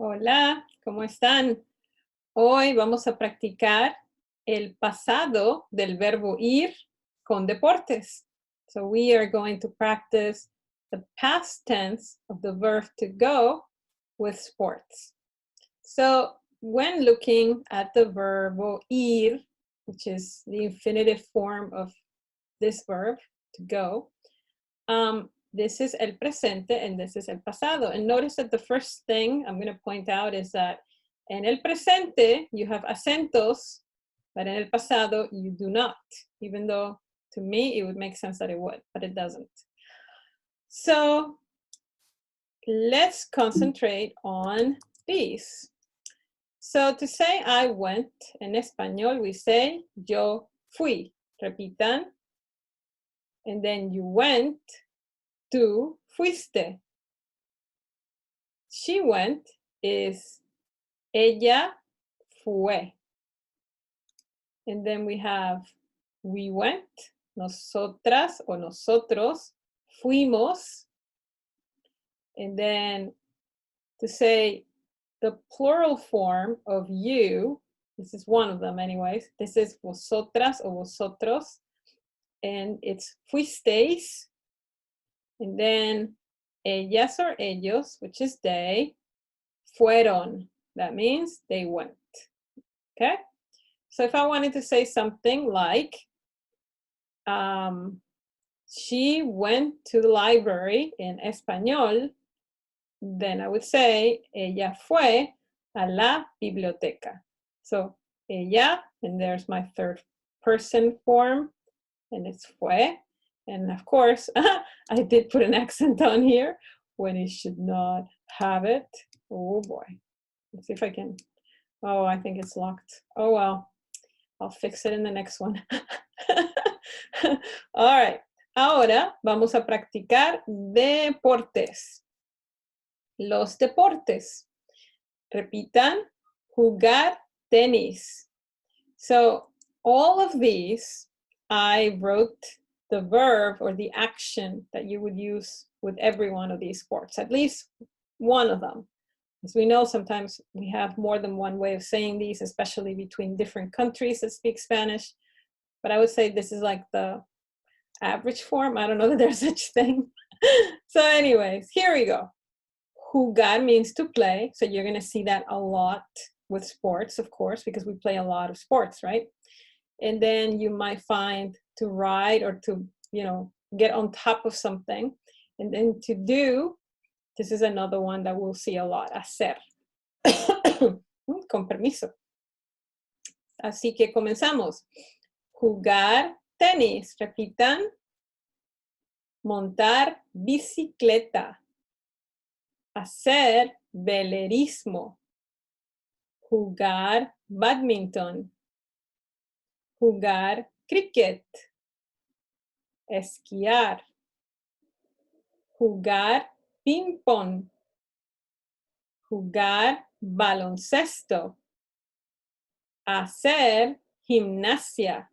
Hola, ¿cómo están? Hoy vamos a practicar el pasado del verbo ir con deportes. So we are going to practice the past tense of the verb to go with sports. So when looking at the verbo ir, which is the infinitive form of this verb to go, this is el presente and this is el pasado. And notice that the first thing I'm going to point out is that en el presente you have acentos, but en el pasado you do not, even though to me it would make sense that it would, but it doesn't. So let's concentrate on these. So to say I went, en español we say yo fui. Repitan. And then you went, tú fuiste. She went is ella fue. And then we have we went, nosotras o nosotros fuimos. And then to say the plural form of you, this is one of them anyways, this is vosotras o vosotros, and it's fuisteis. And then ellas or ellos, which is they, fueron. That means they went. Okay? So if I wanted to say something like, she went to the library in español, then I would say, ella fue a la biblioteca. So, ella, and there's my third person form, and it's fue. And of course, I did put an accent on here when it should not have it. Oh boy. Let's see if I can. Oh, I think it's locked. Oh well, I'll fix it in the next one. All right. Ahora vamos a practicar deportes. Los deportes. Repitan, jugar tenis. So all of these, I wrote the verb or the action that you would use with every one of these sports, at least one of them. As we know, sometimes we have more than one way of saying these, especially between different countries that speak Spanish. But I would say this is like the average form. I don't know that there's such thing. So anyways, here we go. Jugar means to play. So you're going to see that a lot with sports, of course, because we play a lot of sports, right? And then you might find to ride or to, get on top of something. And then to do, this is another one that we'll see a lot, hacer. Con permiso. Así que comenzamos. Jugar tenis, repitan. Montar bicicleta. Hacer velerismo. Jugar badminton. Jugar cricket. Esquiar. Jugar ping-pong. Jugar baloncesto. Hacer gimnasia.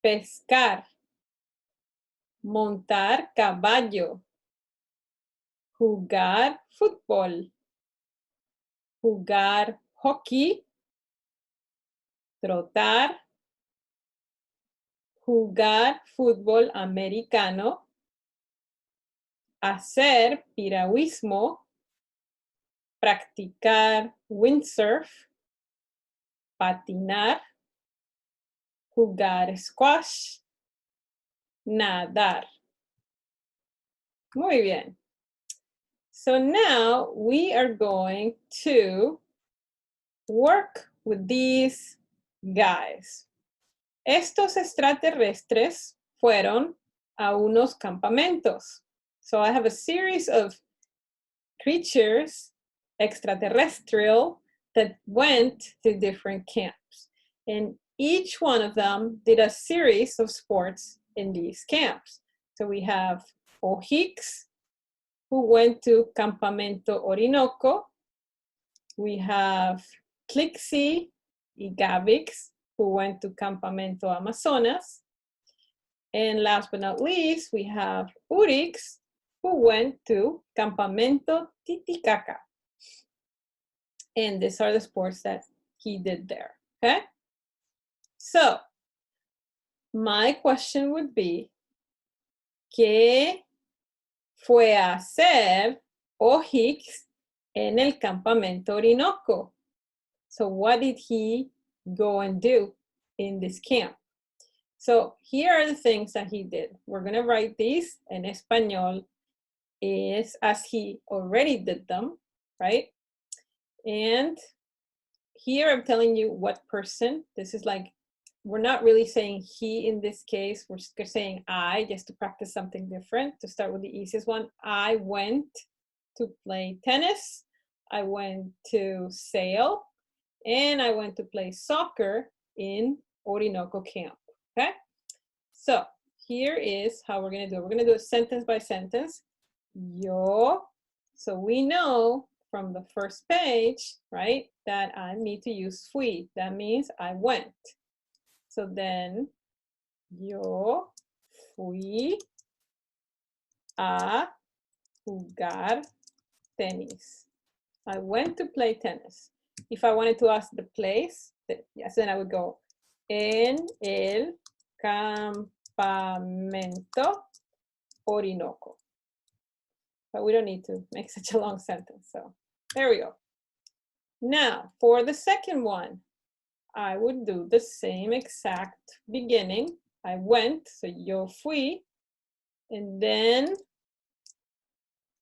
Pescar. Montar caballo. Jugar fútbol. Jugar hockey. Trotar. Jugar fútbol americano. Hacer piragüismo. Practicar windsurf. Patinar. Jugar squash. Nadar. Muy bien. So now we are going to work with these guys. Estos extraterrestres fueron a unos campamentos. So I have a series of creatures, extraterrestrial, that went to different camps. And each one of them did a series of sports in these camps. So we have Ojiks, who went to Campamento Orinoco. We have Clixi y Gavix, who went to Campamento Amazonas. And last but not least, we have Urix, who went to Campamento Titicaca. And these are the sports that he did there, okay? So, my question would be, ¿qué fue a hacer O'Hicks en el campamento Orinoco? So what did he go and do in this camp? So here are the things that he did. We're going to write these in español is as he already did them, right? And here I'm telling you what person. This is like, we're not really saying he in this case. We're just saying I, just to practice something different, to start with the easiest one. I went to play tennis. I went to sail. And I went to play soccer in Orinoco camp, okay? So here is how we're gonna do it. We're gonna do it sentence by sentence. Yo, so we know from the first page, right, that I need to use fui. That means I went. So then, yo fui a jugar tenis. I went to play tennis. If I wanted to ask the place, yes, then I would go en el campamento Orinoco. But we don't need to make such a long sentence. So there we go. Now, for the second one, I would do the same exact beginning. I went, so yo fui, and then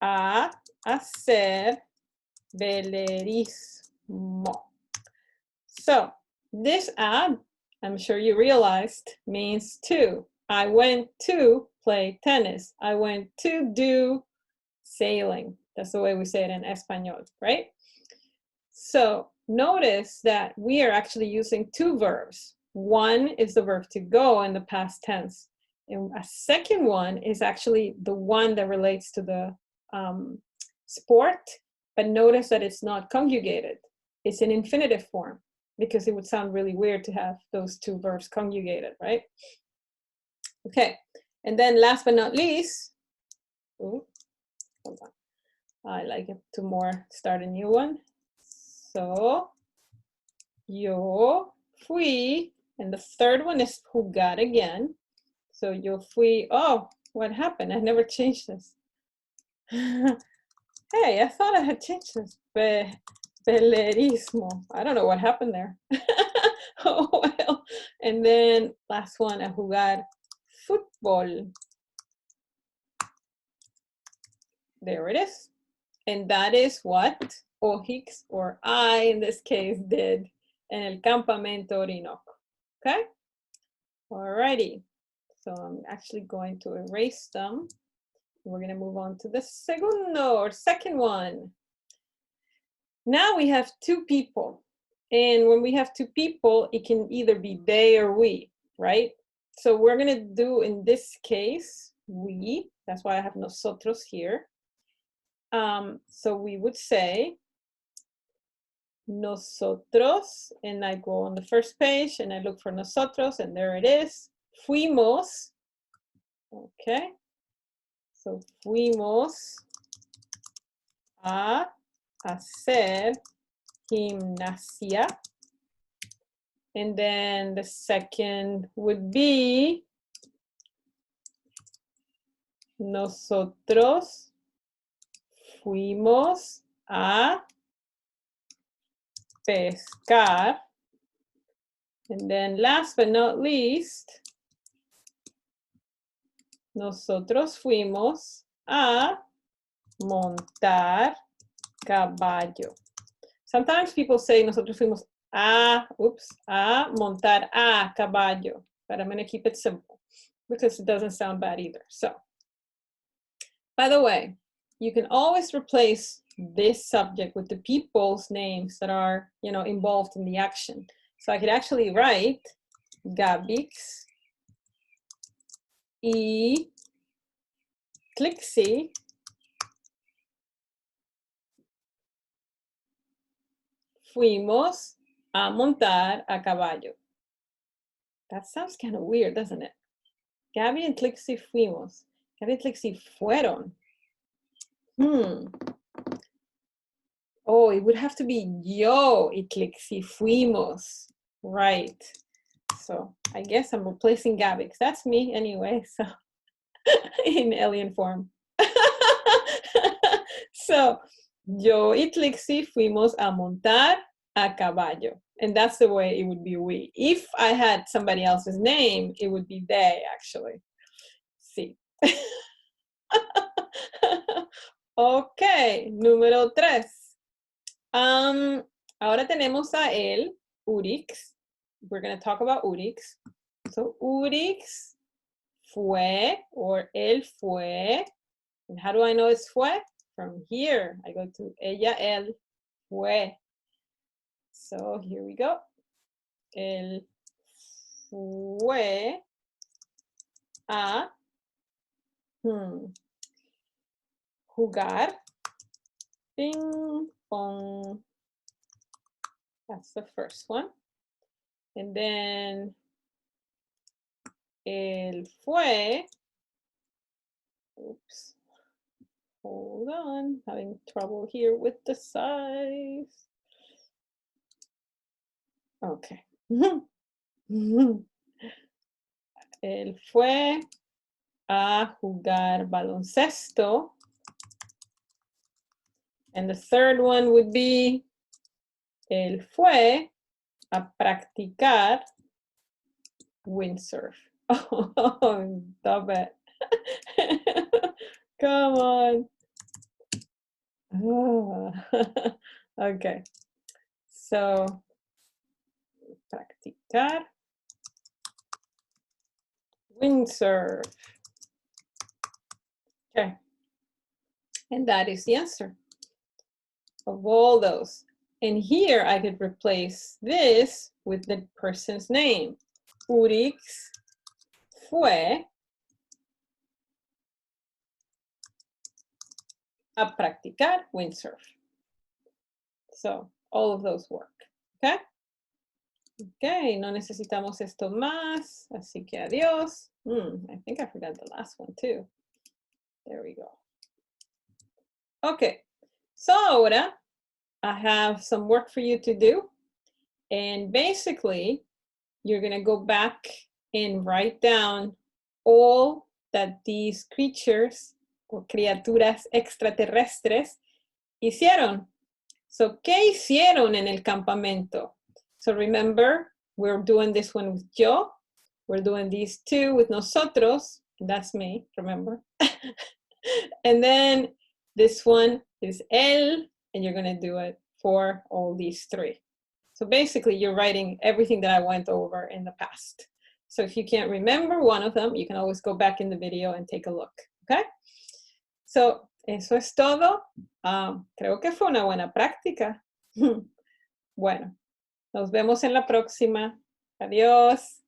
a hacer velerismo. So this ad, I'm sure you realized, means to. I went to play tennis. I went to do sailing. That's the way we say it in Espanol, right? So notice that we are actually using two verbs. One is the verb to go in the past tense. And a second one is actually the one that relates to the sport, but notice that it's not conjugated. It's in infinitive form because it would sound really weird to have those two verbs conjugated, right? Okay, and then last but not least, hold on. I like it to more start a new one. So, yo fui, and the third one is jugar again. So yo fui, oh, what happened? I never changed this. Hey, I thought I had changed this. Velerismo. I don't know what happened there. Oh, well. And then last one, a jugar fútbol. There it is. And that is what O'Hicks, or I in this case, did in el campamento Orinoco. Okay? Alrighty. So I'm actually going to erase them. We're going to move on to the segundo, or second one. Now we have two people. And when we have two people, it can either be they or we, right? So we're going to do, in this case, we. That's why I have nosotros here. So we would say nosotros, and I go on the first page and I look for nosotros, and there it is. Fuimos. Okay. So fuimos a hacer gimnasia. And then the second would be nosotros fuimos a pescar. And then last but not least, nosotros fuimos a montar caballo. Sometimes people say nosotros fuimos a montar a caballo, but I'm going to keep it simple because it doesn't sound bad either. So, by the way, you can always replace this subject with the people's names that are, involved in the action. So I could actually write Gabix y Clixi fuimos a montar a caballo. That sounds kind of weird, doesn't it? Gaby and Clixi fuimos. Gaby and Clixi fueron. Oh, it would have to be yo, si fuimos. Right. So I guess I'm replacing Gabby, because that's me anyway, so in alien form. So, yo y Tlixi fuimos a montar a caballo. And that's the way it would be we. If I had somebody else's name, it would be they, actually. Sí. Ok, número 3. Ahora tenemos a él, Urix. We're going to talk about Urix. So, Urix fue, or él fue. And how do I know it's fue? From here, I go to ella, él, fue. So here we go. Él fue a jugar ping pong. That's the first one. And then él fue, oops, hold on, having trouble here with the size. Okay. Él fue a jugar baloncesto. And the third one would be, él fue a practicar windsurf. Oh, stop it. Come on. Oh. Okay. So, practicar windsurf. Okay. And that is the answer of all those. And here I could replace this with the person's name. Urix fue a practicar windsurf. So all of those work. Okay? Okay, no necesitamos esto más. Así que adiós. I think I forgot the last one too. There we go. Okay, so ahora I have some work for you to do. And basically, you're going to go back and write down all that these creatures o criaturas extraterrestres hicieron. So, ¿qué hicieron en el campamento? So remember, we're doing this one with yo. We're doing these two with nosotros. That's me, remember? And then this one is él, and you're going to do it for all these three. So basically, you're writing everything that I went over in the past. So if you can't remember one of them, you can always go back in the video and take a look, okay? So eso es todo. Creo que fue una buena práctica. Bueno, nos vemos en la próxima. Adiós.